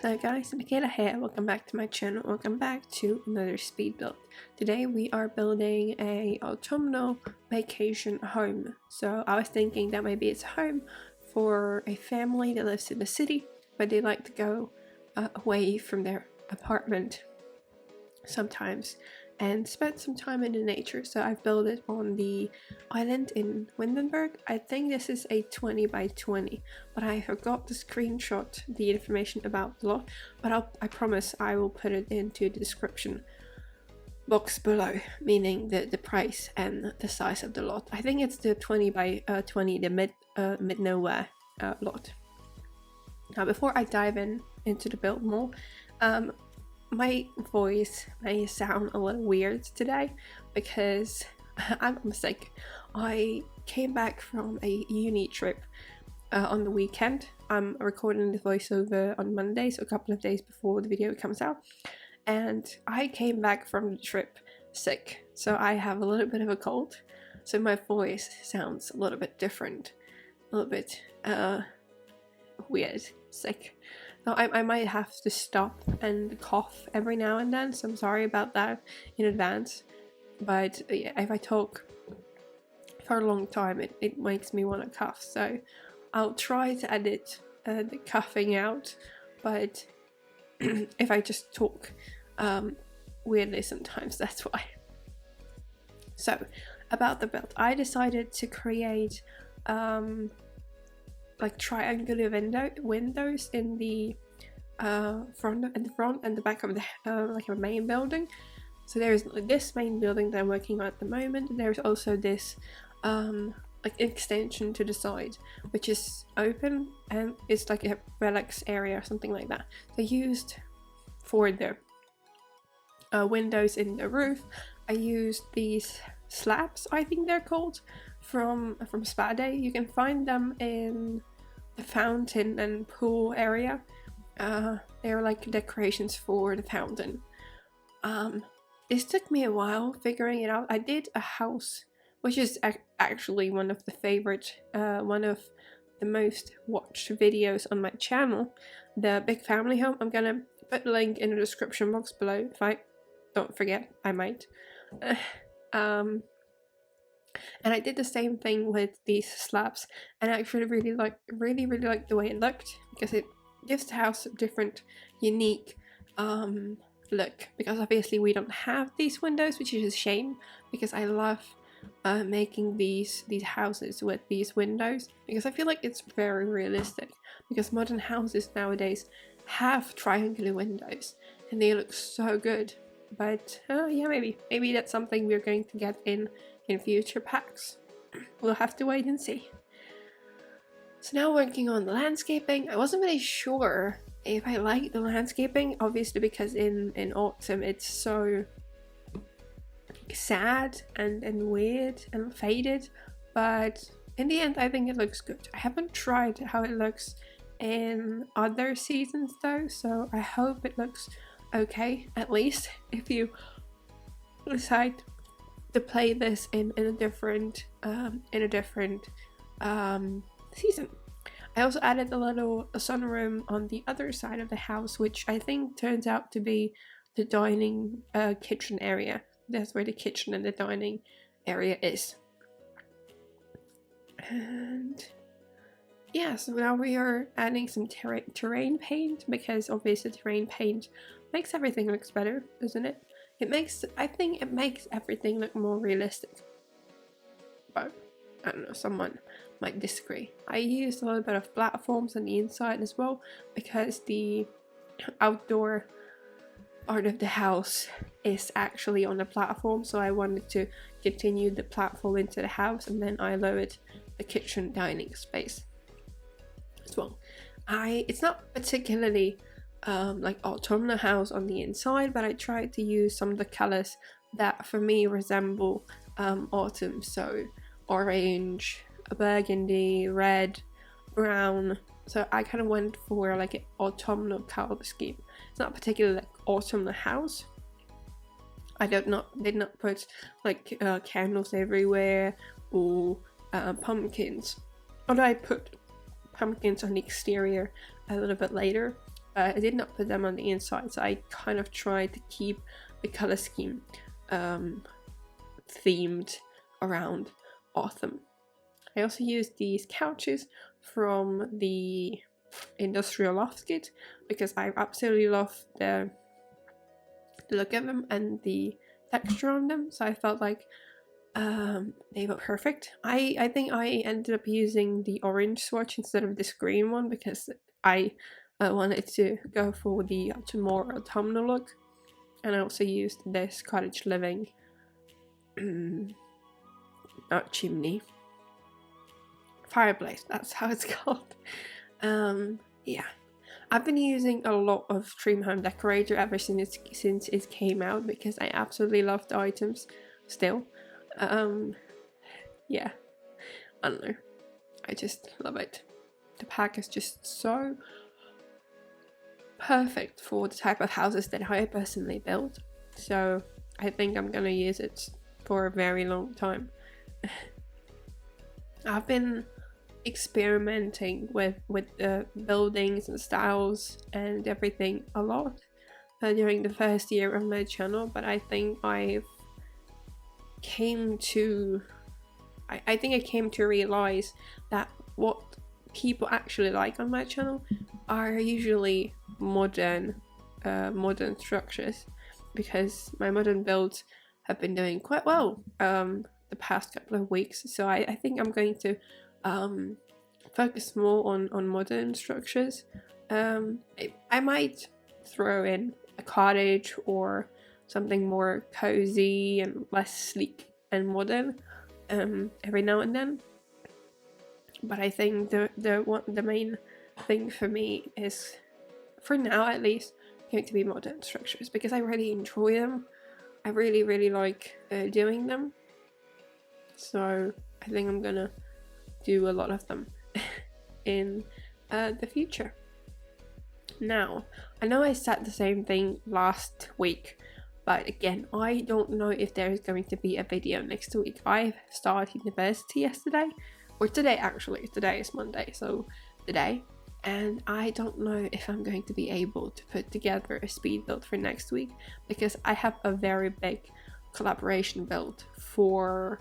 Hello guys, Michaela here, welcome back to my channel, welcome back to another speed build. Today we are building a autumnal vacation home. So I was thinking that maybe it's a home for a family that lives in the city, but they like to go away from their apartment sometimes and spend some time in the nature. So I've built it on the island in Windenburg. I think this is a 20 by 20, but I forgot to screenshot the information about the lot, but I promise I will put it into the description box below, meaning the price and the size of the lot. I think it's the 20 by 20, the mid nowhere lot. Now before I dive into the build more, my voice may sound a little weird today because I'm sick. I came back from a uni trip on the weekend. I'm recording the voiceover on Monday, so a couple of days before the video comes out. And I came back from the trip sick, so I have a little bit of a cold. So my voice sounds a little bit different, a little bit weird, sick. So I might have to stop and cough every now and then, so I'm sorry about that in advance. But yeah, if I talk for a long time, it makes me want to cough, so I'll try to edit the coughing out, but if I just talk weirdly sometimes, that's why. So, about the build, I decided to create like triangular windows in the front and the back of the like a main building. So there's this main building that I'm working on at the moment, and there's also this like extension to the side which is open and it's like a relax area or something like that. So used for the windows in the roof, I used these slabs, I think they're called, from Spa Day. You can find them in the fountain and pool area. They're like decorations for the fountain. This took me a while figuring it out. I did a house, which is actually one of the favorite, one of the most watched videos on my channel, the big family home. I'm gonna put the link in the description box below if I don't forget, I might. And I did the same thing with these slabs, and I actually really like the way it looked, because it gives the house a different, unique look. Because obviously we don't have these windows, which is a shame, because I love making these houses with these windows, because I feel like it's very realistic. Because modern houses nowadays have triangular windows, and they look so good. But yeah, maybe that's something we're going to get in future packs. We'll have to wait and see. So now working on the landscaping. I wasn't really sure if I like the landscaping, obviously because in autumn it's so sad and weird and faded, but in the end I think it looks good. I haven't tried how it looks in other seasons though, so I hope it looks okay, at least if you decide to play this in a different season. I also added a little sunroom on the other side of the house, which I think turns out to be the dining kitchen area. That's where the kitchen and the dining area is. And yeah, so now we are adding some terrain paint, because obviously terrain paint makes everything look better, doesn't it? I think it makes everything look more realistic. But I don't know, someone might disagree. I used a little bit of platforms on the inside as well, because the outdoor part of the house is actually on a platform, so I wanted to continue the platform into the house, and then I lowered the kitchen dining space as well. It's not particularly like autumnal house on the inside, but I tried to use some of the colors that for me resemble autumn, so orange, burgundy, red, brown. So I kind of went for like an autumnal color scheme. It's not particularly like autumnal house. I did not put like candles everywhere or pumpkins. Although I put pumpkins on the exterior a little bit later, but I did not put them on the inside, so I kind of tried to keep the color scheme themed around autumn. I also used these couches from the industrial loft kit because I absolutely love the look of them and the texture on them, so I felt like they were perfect. I think I ended up using the orange swatch instead of this green one because I wanted to go for the more autumnal look, and I also used this cottage living not chimney, fireplace, that's how it's called. Yeah, I've been using a lot of Dream Home Decorator ever since it came out because I absolutely love the items still. Yeah, I don't know, I just love it. The pack is just so perfect for the type of houses that I personally build, so I think I'm gonna use it for a very long time. I've been experimenting with buildings and styles and everything a lot during the first year of my channel, but I think I came to realize that what people actually like on my channel are usually modern structures, because my modern builds have been doing quite well the past couple of weeks, so I think I'm going to focus more on modern structures. I might throw in a cottage or something more cozy and less sleek and modern every now and then, but I think the main thing for me is, for now at least, going to be modern structures because I really enjoy them. I really like doing them, so I think I'm gonna do a lot of them in the future. Now, I know I said the same thing last week, but again, I don't know if there is going to be a video next week. I started university yesterday, or today actually. Today is Monday, so today. And I don't know if I'm going to be able to put together a speed build for next week because I have a very big collaboration build for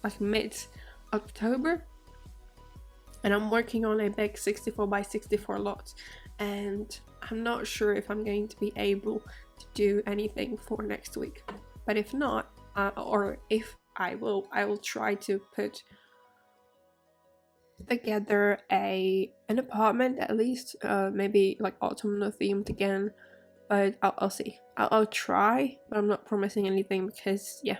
like mid-October, and I'm working on a big 64x64 lot, and I'm not sure if I'm going to be able to do anything for next week. But if not, or if I will try to put together an apartment at least, maybe like autumnal themed again, but I'll see. I'll try, but I'm not promising anything because yeah,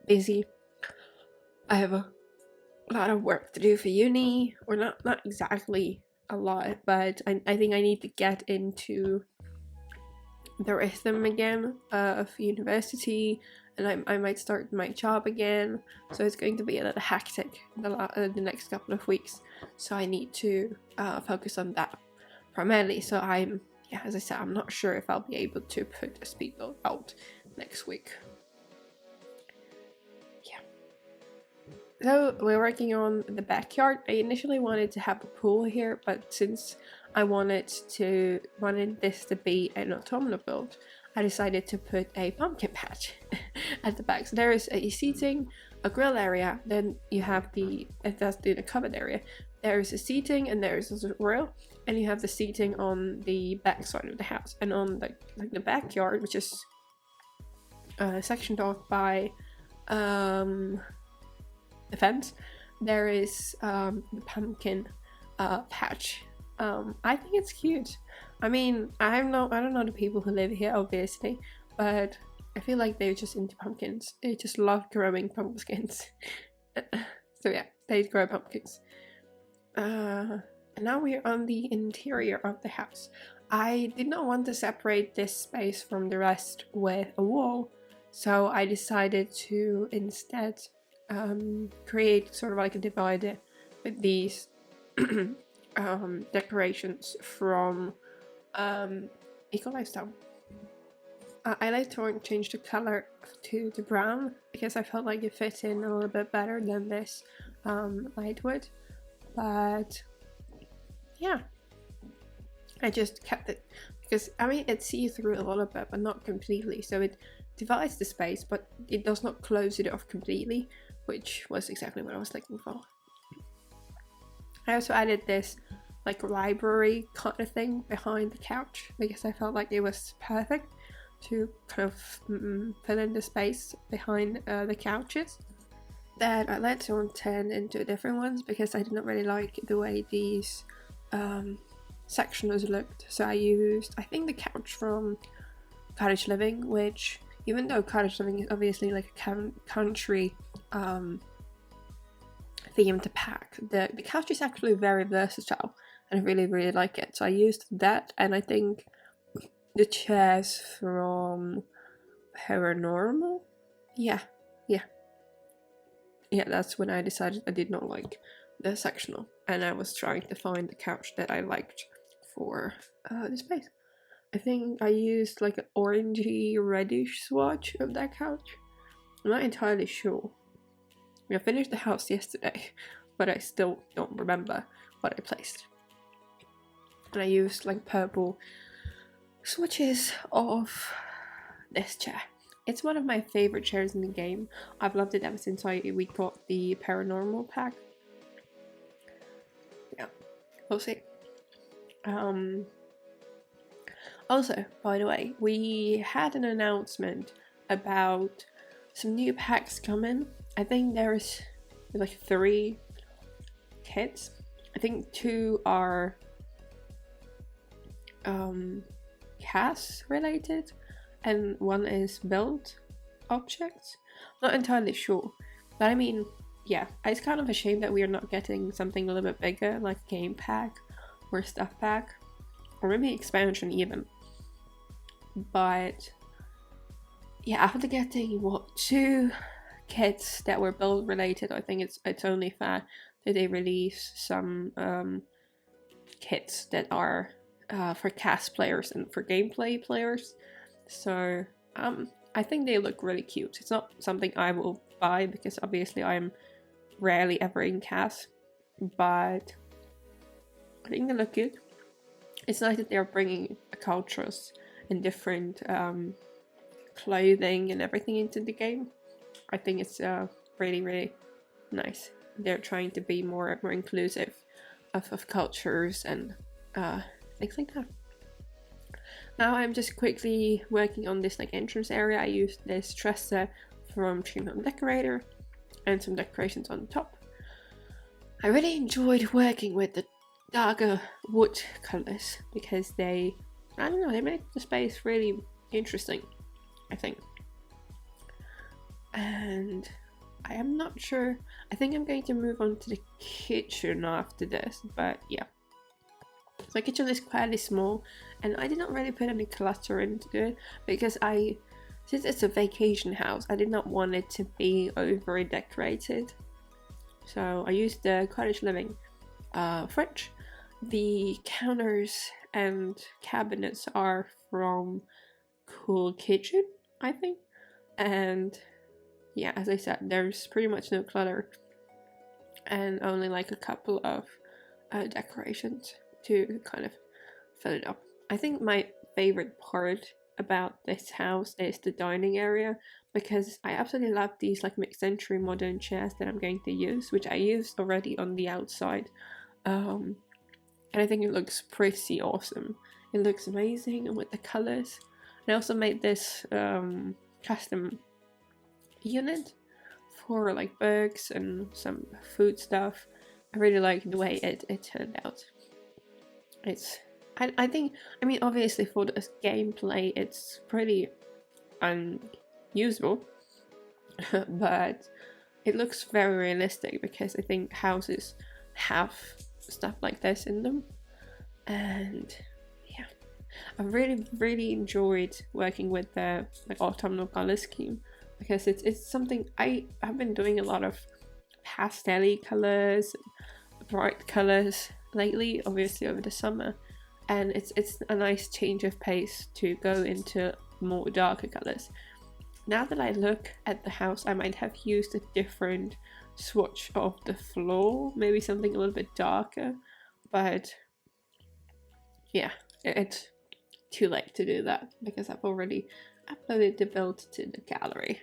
busy. I have a lot of work to do for uni, or not exactly a lot, but I think I need to get into the rhythm again of university, and I might start my job again, so it's going to be a little hectic the next couple of weeks, so I need to focus on that primarily. So as I said, I'm not sure if I'll be able to put a speed build out next week. Yeah. So we're working on the backyard. I initially wanted to have a pool here, but since I wanted this to be an autumnal build, I decided to put a pumpkin patch at the back. So there is a seating, a grill area, then you have that's the covered area. There is a seating and there is a grill, and you have the seating on the back side of the house. And on the backyard, which is sectioned off by the fence, there is the pumpkin patch. I think it's cute. I mean, I don't know the people who live here, obviously, but I feel like they're just into pumpkins. They just love growing pumpkins. So yeah, they grow pumpkins. And now we're on the interior of the house. I did not want to separate this space from the rest with a wall, so I decided to instead create sort of like a divider with these decorations from Eco Lifestyle. I like to change the color to the brown because I felt like it fit in a little bit better than this light would, but yeah, I just kept it because I mean it sees through a little bit, but not completely. So it divides the space, but it does not close it off completely, which was exactly what I was looking for. I also added this like library kind of thing behind the couch because I felt like it was perfect to kind of fill in the space behind the couches. That I let someone turn into different ones because I did not really like the way these sectionals looked. So I used, I think, the couch from Cottage Living, which even though Cottage Living is obviously like a country themed pack, the couch is actually very versatile and I really like it. So I used that, and I think the chairs from Paranormal. Yeah, that's when I decided I did not like the sectional, and I was trying to find the couch that I liked for the space. I think I used like an orangey reddish swatch of that couch. I'm not entirely sure. I finished the house yesterday, but I still don't remember what I placed. And I used like purple swatches of this chair. It's one of my favorite chairs in the game. I've loved it ever since we got the Paranormal pack. Yeah, we'll see. Also, by the way, we had an announcement about some new packs coming. I think there's like 3 kits. I think 2 are CAS related, and 1 is build objects. Not entirely sure, but I mean, yeah, it's kind of a shame that we are not getting something a little bit bigger, like game pack or stuff pack, or maybe expansion even. But yeah, after getting 2 kits that were build related, I think it's only fair that they release some kits that are for cast players and for gameplay players. So I think they look really cute. It's not something I will buy because obviously I'm rarely ever in cast, but I think they look good. It's nice that they're bringing cultures and different clothing and everything into the game. I think it's really nice. They're trying to be more inclusive of cultures and things like that. Now I'm just quickly working on this like entrance area. I used this dresser from Dream Home Decorator and some decorations on the top. I really enjoyed working with the darker wood colors because they make the space really interesting, I think. And I am not sure, I think I'm going to move on to the kitchen after this, but yeah. So the kitchen is fairly small, and I did not really put any clutter into it because since it's a vacation house, I did not want it to be over decorated. So I used the Cottage Living fridge. The counters and cabinets are from Cool Kitchen, I think. And yeah, as I said, there's pretty much no clutter and only like a couple of decorations to kind of fill it up. I think my favorite part about this house is the dining area because I absolutely love these like mid-century modern chairs that I'm going to use, which I used already on the outside. And I think it looks pretty awesome. It looks amazing with the colors. I also made this custom unit for like burgers and some food stuff. I really like the way it turned out. I think, I mean, obviously for the gameplay it's pretty unusable, but it looks very realistic because I think houses have stuff like this in them. And yeah, I really enjoyed working with the like autumnal color scheme because it's something I have been doing a lot of pastel-y colors, bright colors lately, obviously over the summer, and it's a nice change of pace to go into more darker colors. Now that I look at the house, I might have used a different swatch of the floor, maybe something a little bit darker, but yeah, it's too late to do that because I've already uploaded the build to the gallery.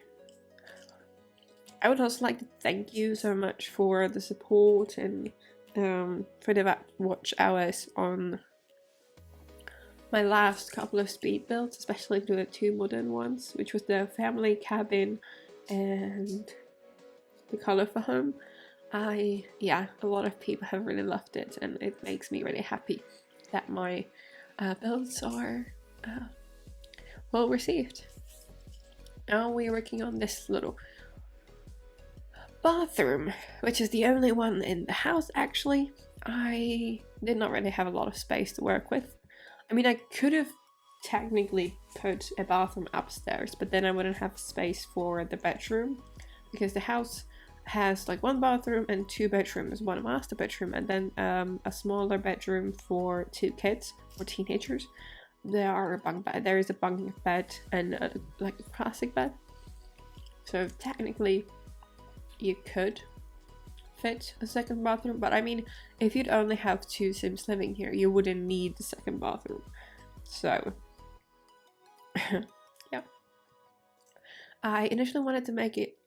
I would also like to thank you so much for the support and for the watch hours on my last couple of speed builds, especially the two modern ones, which was the family cabin and the color for home. Yeah, a lot of people have really loved it, and it makes me really happy that my builds are well received. Now we're working on this little bathroom, which is the only one in the house actually. I did not really have a lot of space to work with. I mean, I could have technically put a bathroom upstairs, but then I wouldn't have space for the bedroom because the house has like one bathroom and two bedrooms, one master bedroom, and then a smaller bedroom for two kids or teenagers. There is a bunk bed and like a classic bed. So technically, you could fit a second bathroom, but I mean, if you'd only have two Sims living here, you wouldn't need the second bathroom. So yeah, I initially wanted to make it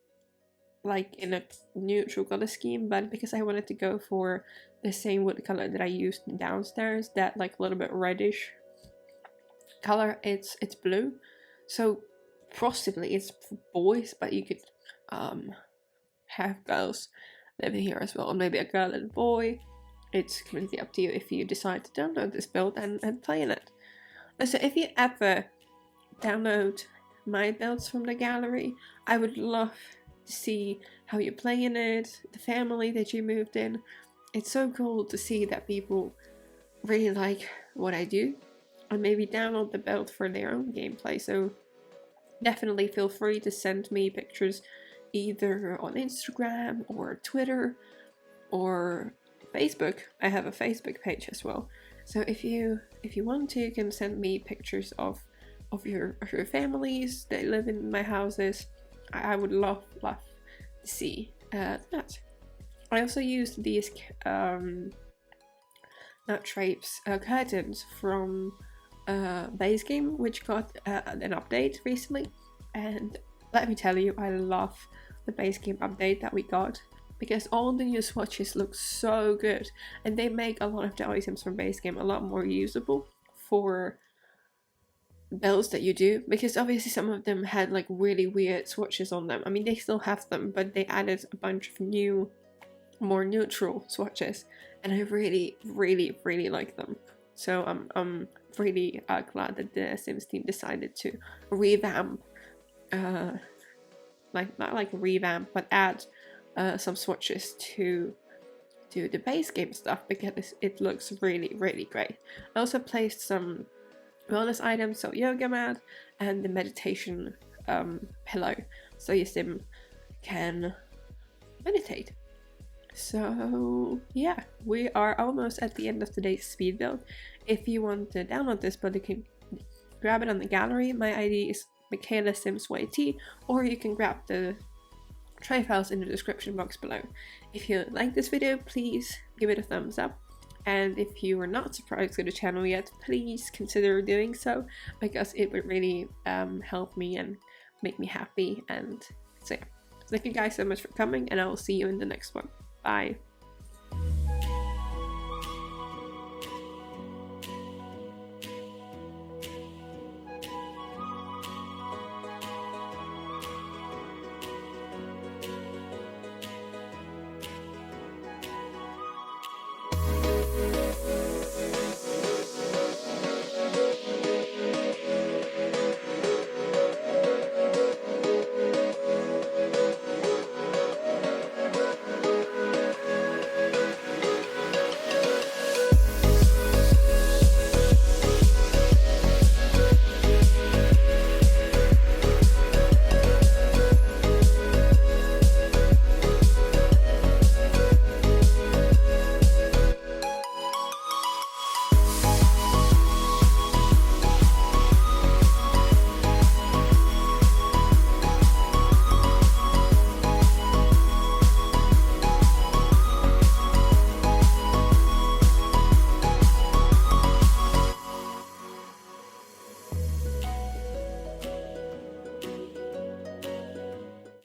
like in a neutral color scheme, but because I wanted to go for the same wood color that I used downstairs, that like a little bit reddish color, it's blue. So possibly it's for boys, but you could have girls living here as well, or maybe a girl and a boy. It's completely up to you if you decide to download this build and play in it. So if you ever download my builds from the gallery, I would love to see how you play in it, the family that you moved in. It's so cool to see that people really like what I do and maybe download the build for their own gameplay. So definitely feel free to send me pictures either on Instagram or Twitter or Facebook. I have a Facebook page as well. So if you want to, you can send me pictures of your families that live in my houses. I would love to see that. I also used these not drapes, curtains from base game, which got an update recently, and let me tell you, I love the base game update that we got because all the new swatches look so good, and they make a lot of the items from base game a lot more usable for builds that you do, because obviously some of them had like really weird swatches on them. I mean, they still have them, but they added a bunch of new, more neutral swatches, and I really like them. So I'm really glad that the Sims team decided to revamp, not like revamp, but add some swatches to the base game stuff, because it looks really great. I also placed some wellness items, so yoga mat and the meditation pillow, so your sim can meditate. So yeah, we are almost at the end of today's speed build. If you want to download this build, you can grab it on the gallery. My ID is michaelasimsyt, or you can grab the tray files in the description box below. If you like this video, please give it a thumbs up. And if you are not subscribed to the channel yet, please consider doing so, because it would really help me and make me happy. And so yeah, thank you guys so much for coming, and I will see you in the next one. Bye.